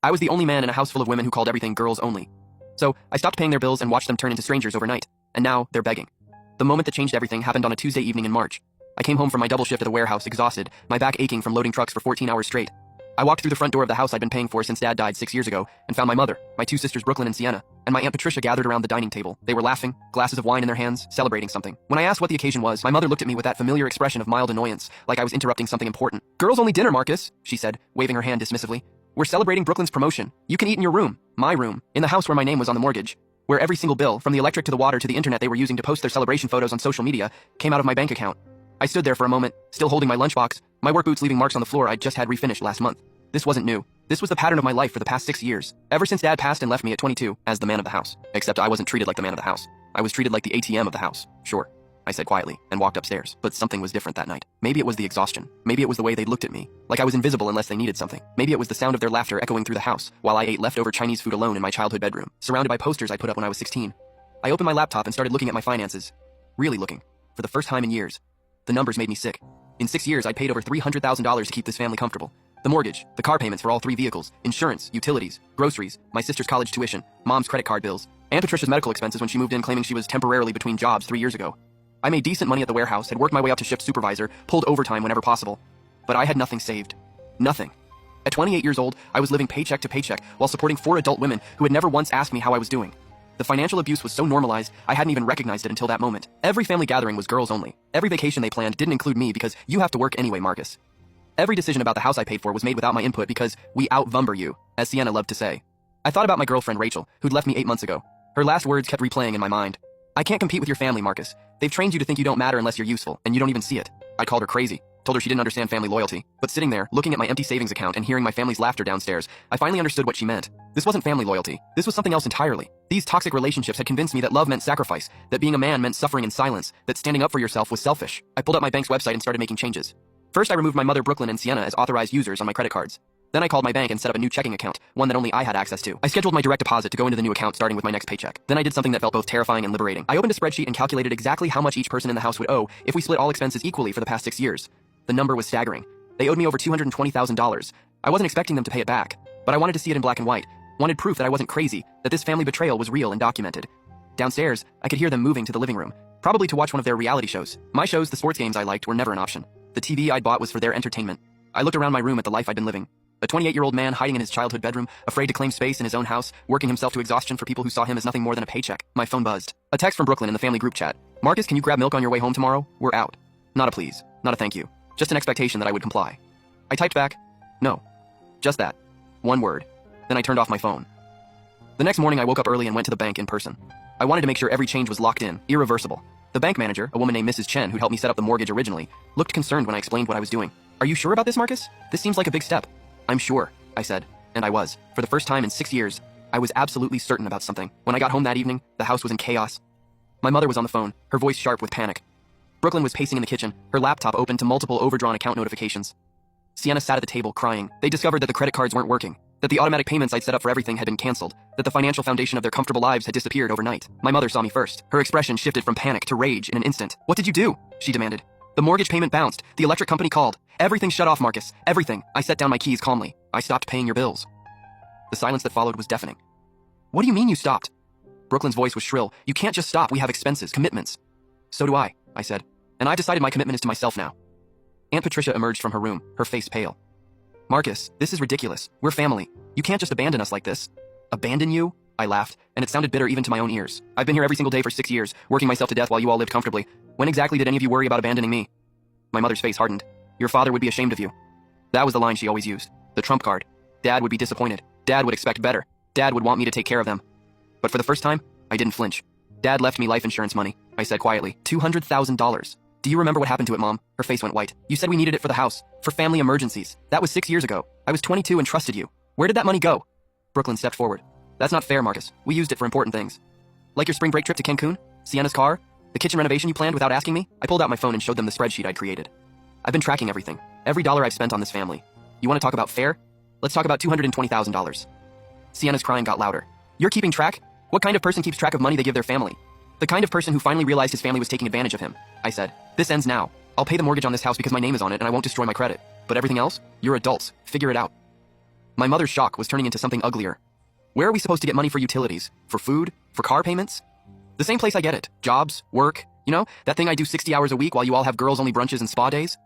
I was the only man in a house full of women who called everything girls only. So, I stopped paying their bills and watched them turn into strangers overnight. And now, they're begging. The moment that changed everything happened on a Tuesday evening in March. I came home from my double shift at the warehouse exhausted, my back aching from loading trucks for 14 hours straight. I walked through the front door of the house I'd been paying for since Dad died 6 years ago, and found my mother, my two sisters Brooklyn and Sienna, and my Aunt Patricia gathered around the dining table. They were laughing, glasses of wine in their hands, celebrating something. When I asked what the occasion was, my mother looked at me with that familiar expression of mild annoyance, like I was interrupting something important. "Girls only dinner, Marcus," she said, waving her hand dismissively. "We're celebrating Brooklyn's promotion. You can eat in your room, my room, in the house where my name was on the mortgage, where every single bill, from the electric to the water to the internet they were using to post their celebration photos on social media, came out of my bank account." I stood there for a moment, still holding my lunchbox, my work boots leaving marks on the floor I'd just had refinished last month. This wasn't new. This was the pattern of my life for the past 6 years, ever since Dad passed and left me at 22 as the man of the house. Except I wasn't treated like the man of the house. I was treated like the ATM of the house. "Sure," I said quietly, and walked upstairs. But something was different that night. Maybe it was the exhaustion. Maybe it was the way they looked at me, like I was invisible unless they needed something. Maybe it was the sound of their laughter echoing through the house, while I ate leftover Chinese food alone in my childhood bedroom, surrounded by posters I put up when I was 16. I opened my laptop and started looking at my finances. Really looking. For the first time in years. The numbers made me sick. In 6 years, I'd paid over $300,000 to keep this family comfortable. The mortgage, the car payments for all 3 vehicles, insurance, utilities, groceries, my sister's college tuition, mom's credit card bills, Aunt Patricia's medical expenses when she moved in claiming she was temporarily between jobs 3 years ago. I made decent money at the warehouse, had worked my way up to shift supervisor, pulled overtime whenever possible. But I had nothing saved. Nothing. At 28 years old, I was living paycheck to paycheck while supporting 4 adult women who had never once asked me how I was doing. The financial abuse was so normalized, I hadn't even recognized it until that moment. Every family gathering was girls only. Every vacation they planned didn't include me because you have to work anyway, Marcus. Every decision about the house I paid for was made without my input because we outvumber you, as Sienna loved to say. I thought about my girlfriend Rachel, who'd left me 8 months ago. Her last words kept replaying in my mind. "I can't compete with your family, Marcus. They've trained you to think you don't matter unless you're useful, and you don't even see it." I called her crazy, told her she didn't understand family loyalty. But sitting there, looking at my empty savings account and hearing my family's laughter downstairs, I finally understood what she meant. This wasn't family loyalty. This was something else entirely. These toxic relationships had convinced me that love meant sacrifice, that being a man meant suffering in silence, that standing up for yourself was selfish. I pulled up my bank's website and started making changes. First, I removed my mother Brooklyn and Sienna as authorized users on my credit cards. Then I called my bank and set up a new checking account, one that only I had access to. I scheduled my direct deposit to go into the new account starting with my next paycheck. Then I did something that felt both terrifying and liberating. I opened a spreadsheet and calculated exactly how much each person in the house would owe if we split all expenses equally for the past 6 years. The number was staggering. They owed me over $220,000. I wasn't expecting them to pay it back, but I wanted to see it in black and white. Wanted proof that I wasn't crazy, that this family betrayal was real and documented. Downstairs, I could hear them moving to the living room, probably to watch one of their reality shows. My shows, the sports games I liked, were never an option. The TV I'd bought was for their entertainment. I looked around my room at the life I'd been living. A 28-year-old man hiding in his childhood bedroom, afraid to claim space in his own house, working himself to exhaustion for people who saw him as nothing more than a paycheck. My phone buzzed. A text from Brooklyn in the family group chat. "Marcus, can you grab milk on your way home tomorrow? We're out." Not a please. Not a thank you. Just an expectation that I would comply. I typed back, "No." Just that. One word. Then I turned off my phone. The next morning I woke up early and went to the bank in person. I wanted to make sure every change was locked in, irreversible. The bank manager, a woman named Mrs. Chen who helped me set up the mortgage originally, looked concerned when I explained what I was doing. "Are you sure about this, Marcus? This seems like a big step." "I'm sure," I said. And I was. For the first time in 6 years, I was absolutely certain about something. When I got home that evening, the house was in chaos. My mother was on the phone, her voice sharp with panic. Brooklyn was pacing in the kitchen, her laptop open to multiple overdrawn account notifications. Sienna sat at the table crying. They discovered that the credit cards weren't working, that the automatic payments I'd set up for everything had been canceled, that the financial foundation of their comfortable lives had disappeared overnight. My mother saw me first. Her expression shifted from panic to rage in an instant. "What did you do?" she demanded. "The mortgage payment bounced. The electric company called. Everything shut off, Marcus. Everything." I set down my keys calmly. "I stopped paying your bills." The silence that followed was deafening. "What do you mean you stopped?" Brooklyn's voice was shrill. "You can't just stop. We have expenses, commitments." "So do I said. "And I've decided my commitment is to myself now." Aunt Patricia emerged from her room, her face pale. "Marcus, this is ridiculous. We're family. You can't just abandon us like this." "Abandon you?" I laughed, and it sounded bitter even to my own ears. "I've been here every single day for 6 years, working myself to death while you all lived comfortably. When exactly did any of you worry about abandoning me?" My mother's face hardened. "Your father would be ashamed of you." That was the line she always used. The trump card. Dad would be disappointed. Dad would expect better. Dad would want me to take care of them. But for the first time, I didn't flinch. "Dad left me life insurance money," I said quietly. $200,000. "Do you remember what happened to it, Mom?" Her face went white. "You said we needed it for the house, for family emergencies. That was 6 years ago. I was 22 and trusted you. Where did that money go?" Brooklyn stepped forward. "That's not fair, Marcus. We used it for important things. Like your spring break trip to Cancun? Sienna's car? The kitchen renovation you planned without asking me?" I pulled out my phone and showed them the spreadsheet I'd created. "I've been tracking everything. Every dollar I've spent on this family. You want to talk about fair? Let's talk about $220,000. Sienna's crying got louder. "You're keeping track? What kind of person keeps track of money they give their family?" "The kind of person who finally realized his family was taking advantage of him," I said. "This ends now. I'll pay the mortgage on this house because my name is on it and I won't destroy my credit. But everything else? You're adults. Figure it out." My mother's shock was turning into something uglier. Where are we supposed to get money for utilities? For food? For car payments? The same place I get it. Jobs, work, you know, that thing I do 60 hours a week while you all have girls-only brunches and spa days?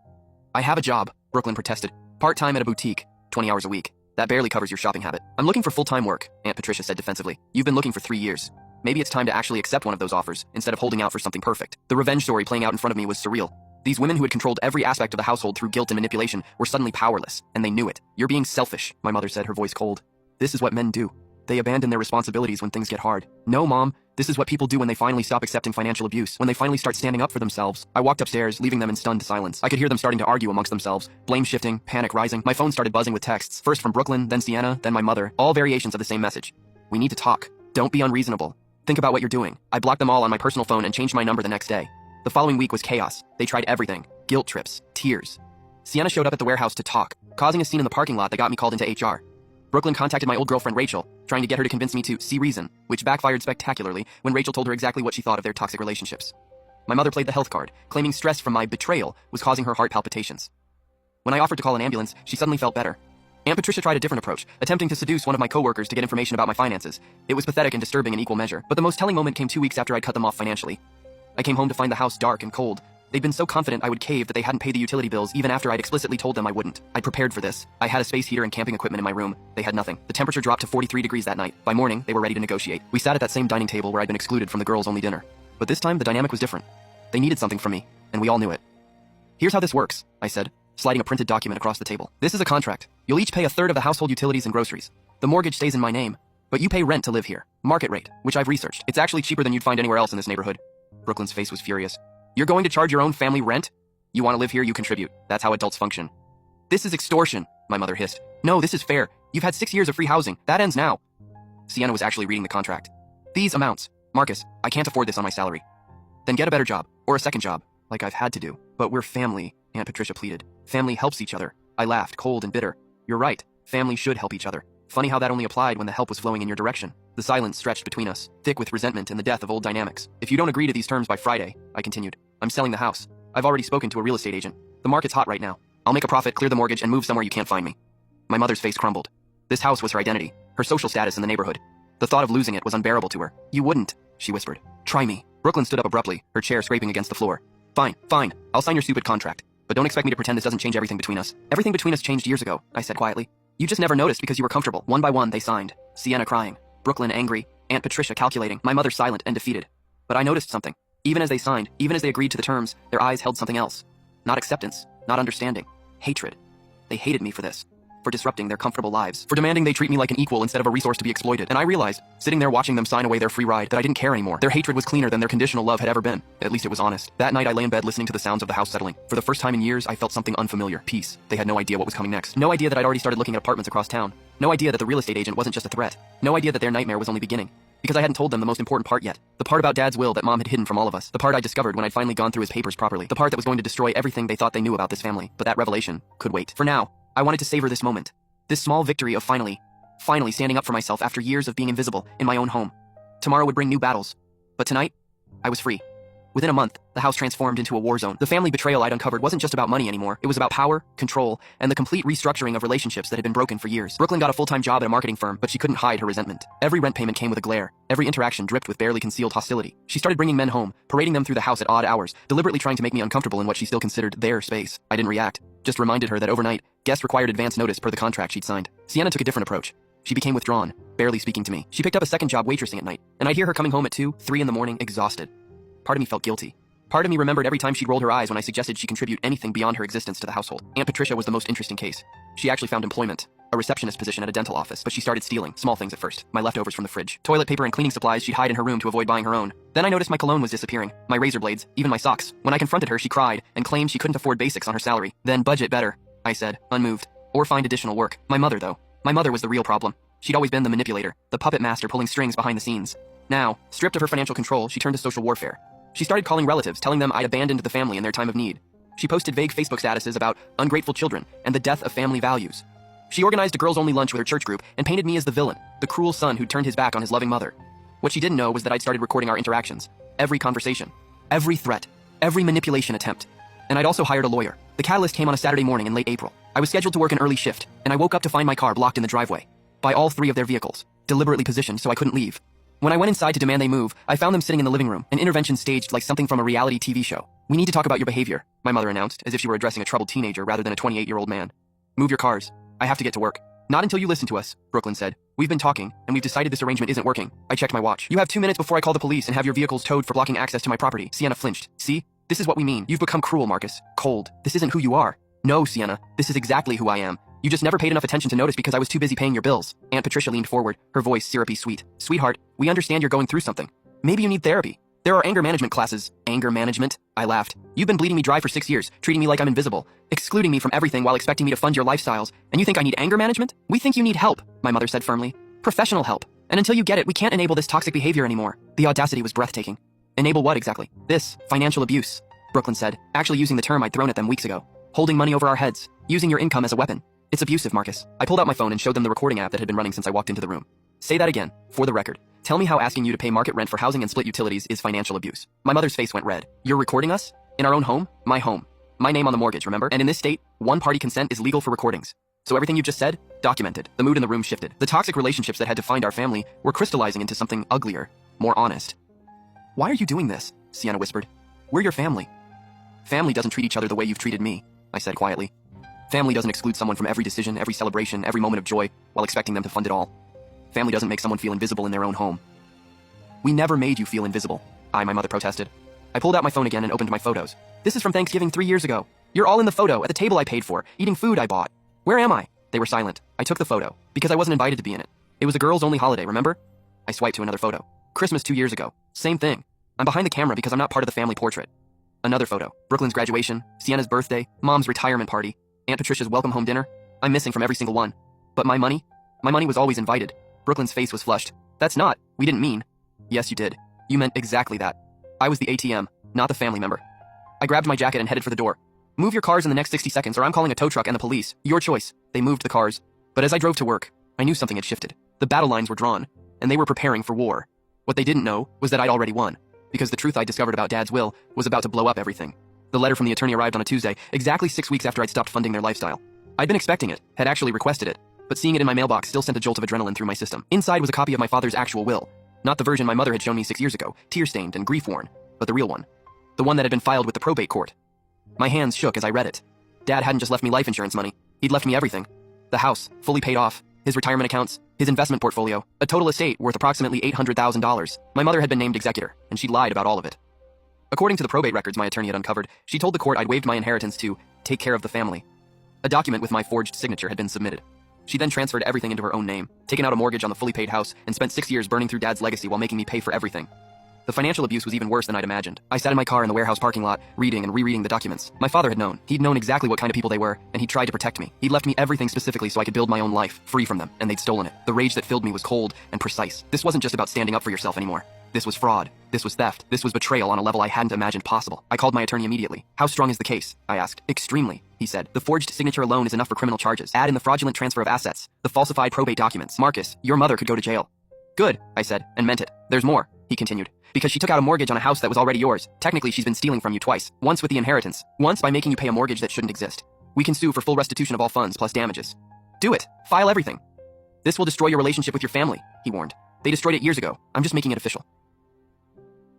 I have a job, Brooklyn protested. Part-time at a boutique, 20 hours a week. That barely covers your shopping habit. I'm looking for full-time work, Aunt Patricia said defensively. You've been looking for 3 years. Maybe it's time to actually accept one of those offers, instead of holding out for something perfect. The revenge story playing out in front of me was surreal. These women who had controlled every aspect of the household through guilt and manipulation were suddenly powerless, and they knew it. You're being selfish, my mother said, her voice cold. This is what men do. They abandon their responsibilities when things get hard. No, Mom, this is what people do when they finally stop accepting financial abuse, when they finally start standing up for themselves. I walked upstairs, leaving them in stunned silence. I could hear them starting to argue amongst themselves, blame shifting, panic rising. My phone started buzzing with texts, first from Brooklyn, then Sienna, then my mother, all variations of the same message. We need to talk. Don't be unreasonable. Think about what you're doing. I blocked them all on my personal phone and changed my number the next day. The following week was chaos. They tried everything. Guilt trips, tears. Sienna showed up at the warehouse to talk, causing a scene in the parking lot that got me called into HR. Brooklyn contacted my old girlfriend Rachel, trying to get her to convince me to see reason, which backfired spectacularly when Rachel told her exactly what she thought of their toxic relationships. My mother played the health card, claiming stress from my betrayal was causing her heart palpitations. When I offered to call an ambulance, she suddenly felt better. Aunt Patricia tried a different approach, attempting to seduce one of my coworkers to get information about my finances. It was pathetic and disturbing in equal measure, but the most telling moment came 2 weeks after I'd cut them off financially. I came home to find the house dark and cold. They'd been so confident I would cave that they hadn't paid the utility bills even after I'd explicitly told them I wouldn't. I'd prepared for this. I had a space heater and camping equipment in my room. They had nothing. The temperature dropped to 43 degrees that night. By morning, they were ready to negotiate. We sat at that same dining table where I'd been excluded from the girls-only dinner. But this time, the dynamic was different. They needed something from me, and we all knew it. Here's how this works, I said, sliding a printed document across the table. This is a contract. You'll each pay a third of the household utilities and groceries. The mortgage stays in my name, but you pay rent to live here. Market rate, which I've researched. It's actually cheaper than you'd find anywhere else in this neighborhood. Brooklyn's face was furious. You're going to charge your own family rent? You want to live here, you contribute. That's how adults function. This is extortion, my mother hissed. No, this is fair. You've had 6 years of free housing. That ends now. Sienna was actually reading the contract. These amounts. Marcus, I can't afford this on my salary. Then get a better job, or a second job, like I've had to do. But we're family, Aunt Patricia pleaded. Family helps each other. I laughed, cold and bitter. You're right. Family should help each other. Funny how that only applied when the help was flowing in your direction. The silence stretched between us, thick with resentment and the death of old dynamics. If you don't agree to these terms by Friday, I continued, I'm selling the house. I've already spoken to a real estate agent. The market's hot right now. I'll make a profit, clear the mortgage, and move somewhere you can't find me. My mother's face crumbled. This house was her identity, her social status in the neighborhood. The thought of losing it was unbearable to her. You wouldn't, she whispered. Try me. Brooklyn stood up abruptly, her chair scraping against the floor. Fine. I'll sign your stupid contract. But don't expect me to pretend this doesn't change everything between us. Everything between us changed years ago, I said quietly. You just never noticed because you were comfortable. One by one, they signed. Sienna crying. Brooklyn angry. Aunt Patricia calculating. My mother silent and defeated. But I noticed something. Even as they signed, even as they agreed to the terms, their eyes held something else. Not acceptance, not understanding. Hatred. They hated me for this. For disrupting their comfortable lives. For demanding they treat me like an equal instead of a resource to be exploited. And I realized, sitting there watching them sign away their free ride, that I didn't care anymore. Their hatred was cleaner than their conditional love had ever been. At least it was honest. That night I lay in bed listening to the sounds of the house settling. For the first time in years, I felt something unfamiliar. Peace. They had no idea what was coming next. No idea that I'd already started looking at apartments across town. No idea that the real estate agent wasn't just a threat. No idea that their nightmare was only beginning. Because I hadn't told them the most important part yet. The part about Dad's will that Mom had hidden from all of us. The part I discovered when I'd finally gone through his papers properly. The part that was going to destroy everything they thought they knew about this family. But that revelation could wait. For now, I wanted to savor this moment. This small victory of finally standing up for myself after years of being invisible in my own home. Tomorrow would bring new battles. But tonight, I was free. Within a month, the house transformed into a war zone. The family betrayal I'd uncovered wasn't just about money anymore. It was about power, control, and the complete restructuring of relationships that had been broken for years. Brooklyn got a full-time job at a marketing firm, but she couldn't hide her resentment. Every rent payment came with a glare. Every interaction dripped with barely concealed hostility. She started bringing men home, parading them through the house at odd hours, deliberately trying to make me uncomfortable in what she still considered their space. I didn't react, just reminded her that overnight, guests required advance notice per the contract she'd signed. Sienna took a different approach. She became withdrawn, barely speaking to me. She picked up a second job waitressing at night, and I'd hear her coming home at 2, 3 in the morning, exhausted. Part of me felt guilty. Part of me remembered every time she'd rolled her eyes when I suggested she contribute anything beyond her existence to the household. Aunt Patricia was the most interesting case. She actually found employment, a receptionist position at a dental office, but she started stealing, small things at first, my leftovers from the fridge. Toilet paper and cleaning supplies she'd hide in her room to avoid buying her own. Then I noticed my cologne was disappearing, my razor blades, even my socks. When I confronted her, she cried and claimed she couldn't afford basics on her salary. Then budget better, I said, unmoved. Or find additional work. My mother, though. My mother was the real problem. She'd always been the manipulator, the puppet master pulling strings behind the scenes. Now, stripped of her financial control, she turned to social warfare. She started calling relatives, telling them I'd abandoned the family in their time of need. She posted vague Facebook statuses about ungrateful children and the death of family values. She organized a girls-only lunch with her church group and painted me as the villain, the cruel son who'd turned his back on his loving mother. What she didn't know was that I'd started recording our interactions, every conversation, every threat, every manipulation attempt. And I'd also hired a lawyer. The catalyst came on a Saturday morning in late April. I was scheduled to work an early shift, and I woke up to find my car blocked in the driveway by all three of their vehicles, deliberately positioned so I couldn't leave. When I went inside to demand they move, I found them sitting in the living room, an intervention staged like something from a reality TV show. "We need to talk about your behavior," my mother announced, as if she were addressing a troubled teenager rather than a 28-year-old man. "Move your cars. I have to get to work." "Not until you listen to us," Brooklyn said. "We've been talking, and we've decided this arrangement isn't working." I checked my watch. "You have 2 minutes before I call the police and have your vehicles towed for blocking access to my property." Sienna flinched. "See? This is what we mean. You've become cruel, Marcus. Cold. This isn't who you are." "No, Sienna. This is exactly who I am. You just never paid enough attention to notice because I was too busy paying your bills." Aunt Patricia leaned forward, her voice syrupy sweet. "Sweetheart, we understand you're going through something. Maybe you need therapy. There are anger management classes." "Anger management?" I laughed. "You've been bleeding me dry for 6 years, treating me like I'm invisible, excluding me from everything while expecting me to fund your lifestyles, and you think I need anger management?" "We think you need help," my mother said firmly. "Professional help. And until you get it, we can't enable this toxic behavior anymore." The audacity was breathtaking. "Enable what exactly?" "This. Financial abuse," Brooklyn said, actually using the term I'd thrown at them weeks ago. "Holding money over our heads. Using your income as a weapon. It's abusive, Marcus." I pulled out my phone and showed them the recording app that had been running since I walked into the room. "Say that again, for the record. Tell me how asking you to pay market rent for housing and split utilities is financial abuse." My mother's face went red. "You're recording us? In our own home? My home. My name on the mortgage, remember? And in this state, one-party consent is legal for recordings. So everything you just said? Documented." The mood in the room shifted. The toxic relationships that had defined our family were crystallizing into something uglier, more honest. "Why are you doing this?" Sienna whispered. "We're your family." "Family doesn't treat each other the way you've treated me," I said quietly. "Family doesn't exclude someone from every decision, every celebration, every moment of joy, while expecting them to fund it all. Family doesn't make someone feel invisible in their own home." "We never made you feel invisible," my mother protested. I pulled out my phone again and opened my photos. "This is from Thanksgiving 3 years ago. You're all in the photo, at the table I paid for, eating food I bought. Where am I?" They were silent. I took the photo, because I wasn't invited to be in it. It was a girls-only holiday, remember? I swiped to another photo. Christmas 2 years ago. Same thing. I'm behind the camera because I'm not part of the family portrait. Another photo. Brooklyn's graduation, Sienna's birthday, Mom's retirement party, Aunt Patricia's welcome home dinner. I'm missing from every single one. But my money? My money was always invited. Brooklyn's face was flushed. "That's not. We didn't mean." "Yes, you did. You meant exactly that. I was the ATM, not the family member." I grabbed my jacket and headed for the door. "Move your cars in the next 60 seconds or I'm calling a tow truck and the police. Your choice." They moved the cars. But as I drove to work, I knew something had shifted. The battle lines were drawn, and they were preparing for war. What they didn't know was that I'd already won, because the truth I discovered about Dad's will was about to blow up everything. The letter from the attorney arrived on a Tuesday, exactly 6 weeks after I'd stopped funding their lifestyle. I'd been expecting it, had actually requested it, but seeing it in my mailbox still sent a jolt of adrenaline through my system. Inside was a copy of my father's actual will. Not the version my mother had shown me 6 years ago, tear-stained and grief-worn, but the real one. The one that had been filed with the probate court. My hands shook as I read it. Dad hadn't just left me life insurance money. He'd left me everything. The house, fully paid off, his retirement accounts, his investment portfolio, a total estate worth approximately $800,000. My mother had been named executor, and she'd lied about all of it. According to the probate records my attorney had uncovered, she told the court I'd waived my inheritance to take care of the family. A document with my forged signature had been submitted. She then transferred everything into her own name, taken out a mortgage on the fully paid house, and spent 6 years burning through Dad's legacy while making me pay for everything. The financial abuse was even worse than I'd imagined. I sat in my car in the warehouse parking lot, reading and rereading the documents. My father had known. He'd known exactly what kind of people they were, and he tried to protect me. He'd left me everything specifically so I could build my own life, free from them, and they'd stolen it. The rage that filled me was cold and precise. This wasn't just about standing up for yourself anymore. This was fraud. This was theft. This was betrayal on a level I hadn't imagined possible. I called my attorney immediately. "How strong is the case?" I asked. "Extremely," he said. "The forged signature alone is enough for criminal charges. Add in the fraudulent transfer of assets, the falsified probate documents. Marcus, your mother could go to jail." "Good," I said, and meant it. "There's more," he continued. "Because she took out a mortgage on a house that was already yours. Technically, she's been stealing from you twice. Once with the inheritance. Once by making you pay a mortgage that shouldn't exist. We can sue for full restitution of all funds plus damages. Do it. File everything. This will destroy your relationship with your family," he warned. "They destroyed it years ago. I'm just making it official."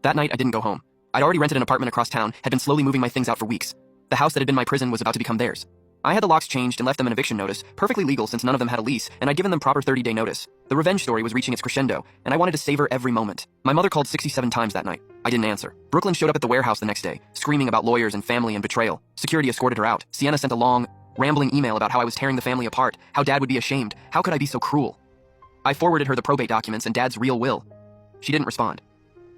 That night, I didn't go home. I'd already rented an apartment across town, had been slowly moving my things out for weeks. The house that had been my prison was about to become theirs. I had the locks changed and left them an eviction notice, perfectly legal since none of them had a lease, and I'd given them proper 30-day notice. The revenge story was reaching its crescendo, and I wanted to savor every moment. My mother called 67 times that night. I didn't answer. Brooklyn showed up at the warehouse the next day, screaming about lawyers and family and betrayal. Security escorted her out. Sienna sent a long, rambling email about how I was tearing the family apart, how Dad would be ashamed, how could I be so cruel. I forwarded her the probate documents and Dad's real will. She didn't respond.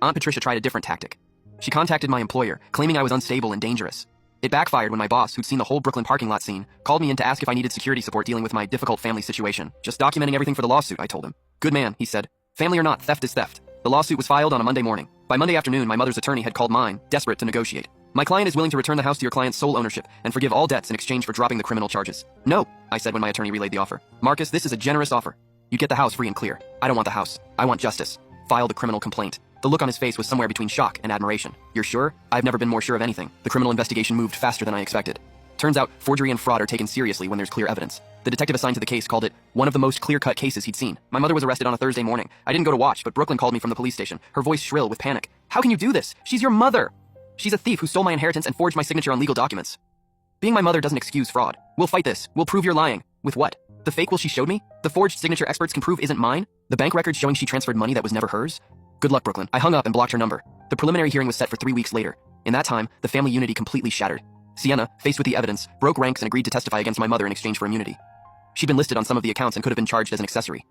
Aunt Patricia tried a different tactic. She contacted my employer, claiming I was unstable and dangerous. It backfired when my boss, who'd seen the whole Brooklyn parking lot scene, called me in to ask if I needed security support dealing with my difficult family situation. "Just documenting everything for the lawsuit," I told him. "Good man," he said. "Family or not, theft is theft." The lawsuit was filed on a Monday morning. By Monday afternoon, my mother's attorney had called mine, desperate to negotiate. "My client is willing to return the house to your client's sole ownership and forgive all debts in exchange for dropping the criminal charges." "No," I said when my attorney relayed the offer. "Marcus, this is a generous offer. You get the house free and clear. I don't want the house. I want justice. File the criminal complaint." The look on his face was somewhere between shock and admiration. "You're sure?" "I've never been more sure of anything." The criminal investigation moved faster than I expected. Turns out, forgery and fraud are taken seriously when there's clear evidence. The detective assigned to the case called it one of the most clear-cut cases he'd seen. My mother was arrested on a Thursday morning. I didn't go to watch, but Brooklyn called me from the police station, her voice shrill with panic. How can you do this? She's your mother! She's a thief who stole my inheritance and forged my signature on legal documents. Being my mother doesn't excuse fraud. We'll fight this. We'll prove you're lying. With what? The fake will she showed me? The forged signature experts can prove isn't mine? The bank records showing she transferred money that was never hers? Good luck, Brooklyn. I hung up and blocked her number. The preliminary hearing was set for 3 weeks later. In that time, the family unity completely shattered. Sienna, faced with the evidence, broke ranks and agreed to testify against my mother in exchange for immunity. She'd been listed on some of the accounts and could have been charged as an accessory.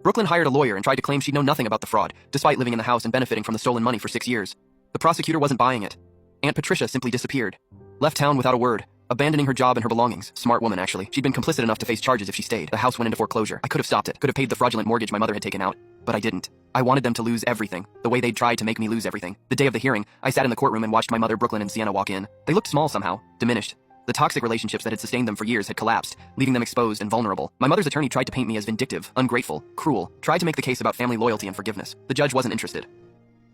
Brooklyn hired a lawyer and tried to claim she'd known nothing about the fraud, despite living in the house and benefiting from the stolen money for 6 years. The prosecutor wasn't buying it. Aunt Patricia simply disappeared. Left town without a word, abandoning her job and her belongings. Smart woman, actually. She'd been complicit enough to face charges if she stayed. The house went into foreclosure. I could have stopped it, could have paid the fraudulent mortgage my mother had taken out, but I didn't. I wanted them to lose everything, the way they'd tried to make me lose everything. The day of the hearing, I sat in the courtroom and watched my mother, Brooklyn, and Sienna walk in. They looked small somehow, diminished. The toxic relationships that had sustained them for years had collapsed, leaving them exposed and vulnerable. My mother's attorney tried to paint me as vindictive, ungrateful, cruel, tried to make the case about family loyalty and forgiveness. The judge wasn't interested.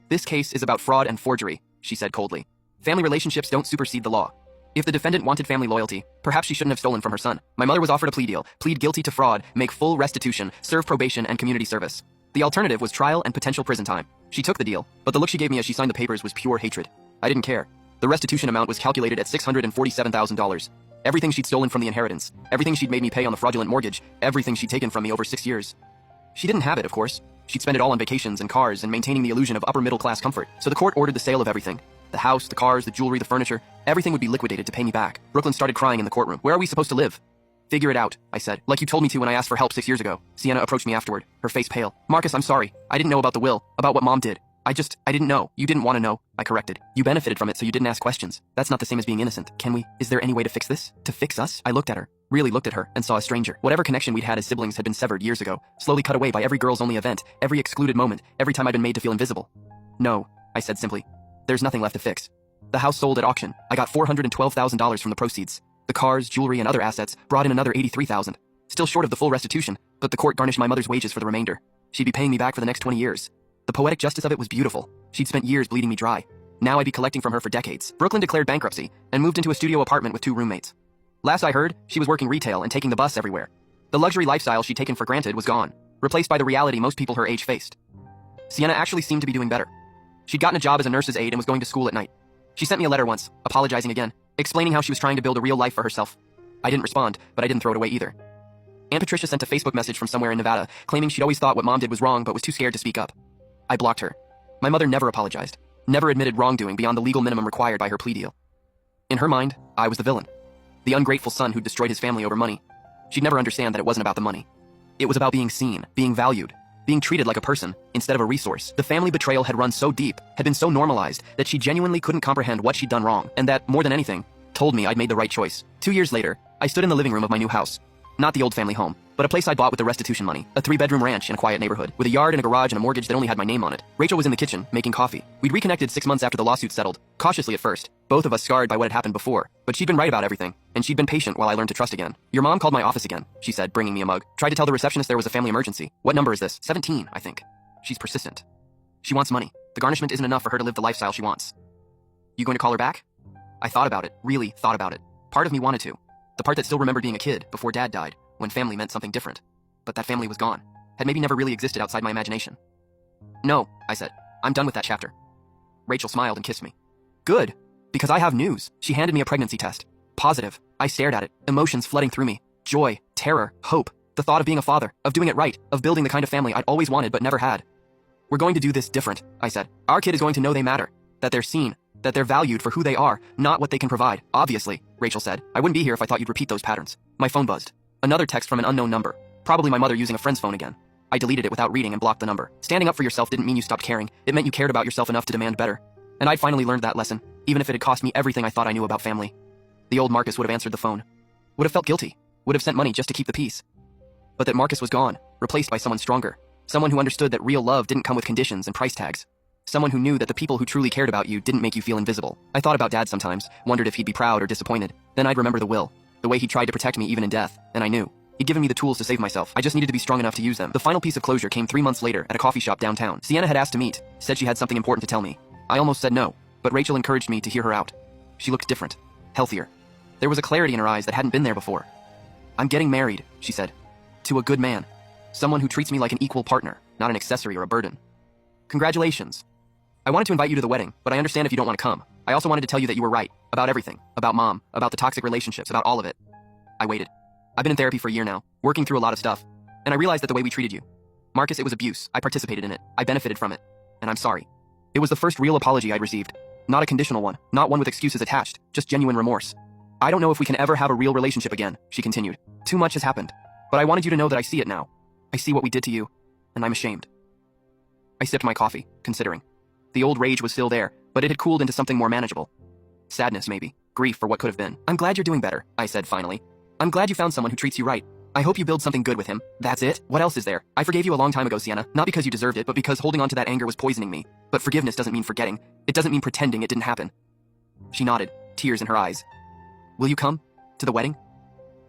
This case is about fraud and forgery, she said coldly. Family relationships don't supersede the law. If the defendant wanted family loyalty, perhaps she shouldn't have stolen from her son. My mother was offered a plea deal, plead guilty to fraud, make full restitution, serve probation and community service. The alternative was trial and potential prison time. She took the deal, but the look she gave me as she signed the papers was pure hatred. I didn't care. The restitution amount was calculated at $647,000. Everything she'd stolen from the inheritance, everything she'd made me pay on the fraudulent mortgage, everything she'd taken from me over 6 years. She didn't have it, of course. She'd spend it all on vacations and cars and maintaining the illusion of upper-middle-class comfort. So the court ordered the sale of everything. The house, the cars, the jewelry, the furniture, everything would be liquidated to pay me back. Brooklyn started crying in the courtroom. Where are we supposed to live? Figure it out, I said, like you told me to when I asked for help 6 years ago. Sienna approached me afterward, her face pale. Marcus, I'm sorry. I didn't know about the will, about what Mom did. I didn't know. You didn't want to know. I corrected. You benefited from it, so you didn't ask questions. That's not the same as being innocent. Is there any way to fix this? To fix us? I looked at her, really looked at her, and saw a stranger. Whatever connection we'd had as siblings had been severed years ago, slowly cut away by every girls-only event, every excluded moment, every time I'd been made to feel invisible. No, I said simply. There's nothing left to fix. The house sold at auction. I got $412,000 from the proceeds. The cars, jewelry, and other assets brought in another $83,000. Still short of the full restitution, but the court garnished my mother's wages for the remainder. She'd be paying me back for the next 20 years. The poetic justice of it was beautiful. She'd spent years bleeding me dry. Now I'd be collecting from her for decades. Brooklyn declared bankruptcy and moved into a studio apartment with 2 roommates. Last I heard, she was working retail and taking the bus everywhere. The luxury lifestyle she'd taken for granted was gone, replaced by the reality most people her age faced. Sienna actually seemed to be doing better. She'd gotten a job as a nurse's aide and was going to school at night. She sent me a letter once, apologizing again, explaining how she was trying to build a real life for herself. I didn't respond, but I didn't throw it away either. Aunt Patricia sent a Facebook message from somewhere in Nevada, claiming she'd always thought what Mom did was wrong but was too scared to speak up. I blocked her. My mother never apologized, never admitted wrongdoing beyond the legal minimum required by her plea deal. In her mind, I was the villain, the ungrateful son who destroyed his family over money. She'd never understand that it wasn't about the money. It was about being seen, being valued, being treated like a person instead of a resource. The family betrayal had run so deep, had been so normalized, that she genuinely couldn't comprehend what she'd done wrong, and that, more than anything, told me I'd made the right choice. 2 years later, I stood in the living room of my new house. Not the old family home, but a place I bought with the restitution money. A 3-bedroom ranch in a quiet neighborhood, with a yard and a garage and a mortgage that only had my name on it. Rachel was in the kitchen, making coffee. We'd reconnected 6 months after the lawsuit settled, cautiously at first, both of us scarred by what had happened before. But she'd been right about everything, and she'd been patient while I learned to trust again. Your mom called my office again, she said, bringing me a mug. Tried to tell the receptionist there was a family emergency. What number is this? 17, I think. She's persistent. She wants money. The garnishment isn't enough for her to live the lifestyle she wants. You going to call her back? I thought about it, really thought about it. Part of me wanted to. The part that still remembered being a kid, before Dad died, when family meant something different. But that family was gone. Had maybe never really existed outside my imagination. No, I said. I'm done with that chapter. Rachel smiled and kissed me. Good, because I have news. She handed me a pregnancy test. Positive. I stared at it, emotions flooding through me. Joy, terror, hope. The thought of being a father, of doing it right, of building the kind of family I'd always wanted but never had. We're going to do this different, I said. Our kid is going to know they matter, that they're seen, that they're valued for who they are, not what they can provide. Obviously, Rachel said. I wouldn't be here if I thought you'd repeat those patterns. My phone buzzed. Another text from an unknown number. Probably my mother using a friend's phone again. I deleted it without reading and blocked the number. Standing up for yourself didn't mean you stopped caring. It meant you cared about yourself enough to demand better. And I'd finally learned that lesson, even if it had cost me everything I thought I knew about family. The old Marcus would have answered the phone. Would have felt guilty. Would have sent money just to keep the peace. But that Marcus was gone, replaced by someone stronger. Someone who understood that real love didn't come with conditions and price tags. Someone who knew that the people who truly cared about you didn't make you feel invisible. I thought about Dad sometimes, wondered if he'd be proud or disappointed. Then I'd remember the will, the way he tried to protect me even in death, and I knew. He'd given me the tools to save myself. I just needed to be strong enough to use them. The final piece of closure came 3 months later at a coffee shop downtown. Sienna had asked to meet, said she had something important to tell me. I almost said no, but Rachel encouraged me to hear her out. She looked different, healthier. There was a clarity in her eyes that hadn't been there before. I'm getting married, she said. To a good man. Someone who treats me like an equal partner, not an accessory or a burden. Congratulations. I wanted to invite you to the wedding, but I understand if you don't want to come. I also wanted to tell you that you were right. About everything. About Mom. About the toxic relationships. About all of it. I waited. I've been in therapy for a year now, working through a lot of stuff. And I realized that the way we treated you. Marcus, it was abuse. I participated in it. I benefited from it. And I'm sorry. It was the first real apology I'd received. Not a conditional one. Not one with excuses attached. Just genuine remorse. I don't know if we can ever have a real relationship again, she continued. Too much has happened. But I wanted you to know that I see it now. I see what we did to you. And I'm ashamed. I sipped my coffee, considering. The old rage was still there, but it had cooled into something more manageable. Sadness, maybe. Grief for what could have been. I'm glad you're doing better, I said finally. I'm glad you found someone who treats you right. I hope you build something good with him. That's it? What else is there? I forgave you a long time ago, Sienna. Not because you deserved it, but because holding on to that anger was poisoning me. But forgiveness doesn't mean forgetting. It doesn't mean pretending it didn't happen. She nodded, tears in her eyes. Will you come? To the wedding?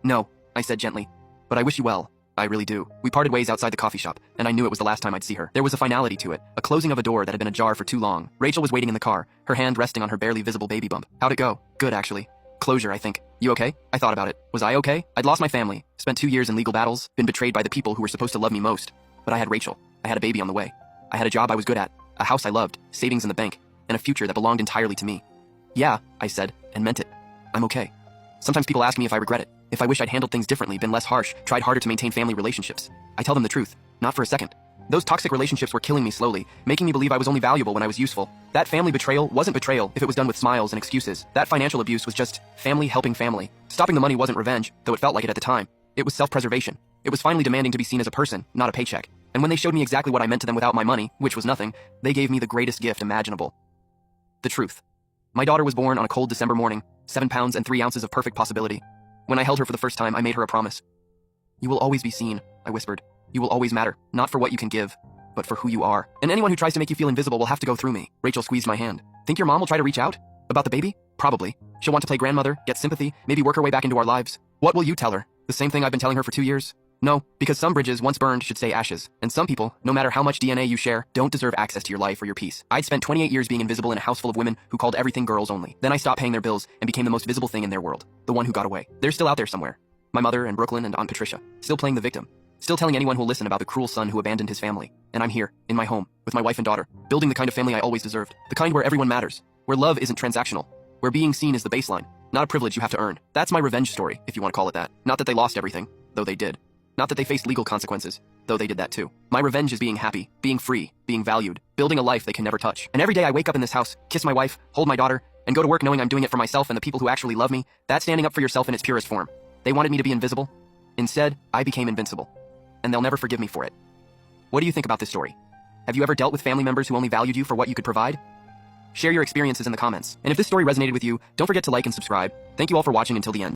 No, I said gently. But I wish you well. I really do. We parted ways outside the coffee shop, and I knew it was the last time I'd see her. There was a finality to it, a closing of a door that had been ajar for too long. Rachel was waiting in the car, her hand resting on her barely visible baby bump. How'd it go? Good, actually. Closure, I think. You okay? I thought about it. Was I okay? I'd lost my family, spent 2 years in legal battles, been betrayed by the people who were supposed to love me most. But I had Rachel. I had a baby on the way. I had a job I was good at, a house I loved, savings in the bank, and a future that belonged entirely to me. Yeah, I said, and meant it. I'm okay. Sometimes people ask me if I regret it, if I wish I'd handled things differently, been less harsh, tried harder to maintain family relationships. I tell them the truth, not for a second. Those toxic relationships were killing me slowly, making me believe I was only valuable when I was useful. That family betrayal wasn't betrayal if it was done with smiles and excuses. That financial abuse was just family helping family. Stopping the money wasn't revenge, though it felt like it at the time. It was self-preservation. It was finally demanding to be seen as a person, not a paycheck. And when they showed me exactly what I meant to them without my money, which was nothing, they gave me the greatest gift imaginable. The truth. My daughter was born on a cold December morning, 7 pounds and 3 ounces of perfect possibility. When I held her for the first time, I made her a promise. You will always be seen, I whispered. You will always matter, not for what you can give, but for who you are. And anyone who tries to make you feel invisible will have to go through me. Rachel squeezed my hand. Think your mom will try to reach out? About the baby? Probably. She'll want to play grandmother, get sympathy, maybe work her way back into our lives. What will you tell her? The same thing I've been telling her for 2 years? No, because some bridges once burned should stay ashes. And some people, no matter how much DNA you share, don't deserve access to your life or your peace. I'd spent 28 years being invisible in a house full of women who called everything girls only. Then I stopped paying their bills and became the most visible thing in their world. The one who got away. They're still out there somewhere. My mother and Brooklyn and Aunt Patricia. Still playing the victim. Still telling anyone who'll listen about the cruel son who abandoned his family. And I'm here, in my home, with my wife and daughter, building the kind of family I always deserved. The kind where everyone matters. Where love isn't transactional. Where being seen is the baseline. Not a privilege you have to earn. That's my revenge story, if you want to call it that. Not that they lost everything, though they did. Not that they faced legal consequences, though they did that too. My revenge is being happy, being free, being valued, building a life they can never touch. And every day I wake up in this house, kiss my wife, hold my daughter, and go to work knowing I'm doing it for myself and the people who actually love me. That's standing up for yourself in its purest form. They wanted me to be invisible. Instead, I became invincible. And they'll never forgive me for it. What do you think about this story? Have you ever dealt with family members who only valued you for what you could provide? Share your experiences in the comments. And if this story resonated with you, don't forget to like and subscribe. Thank you all for watching until the end.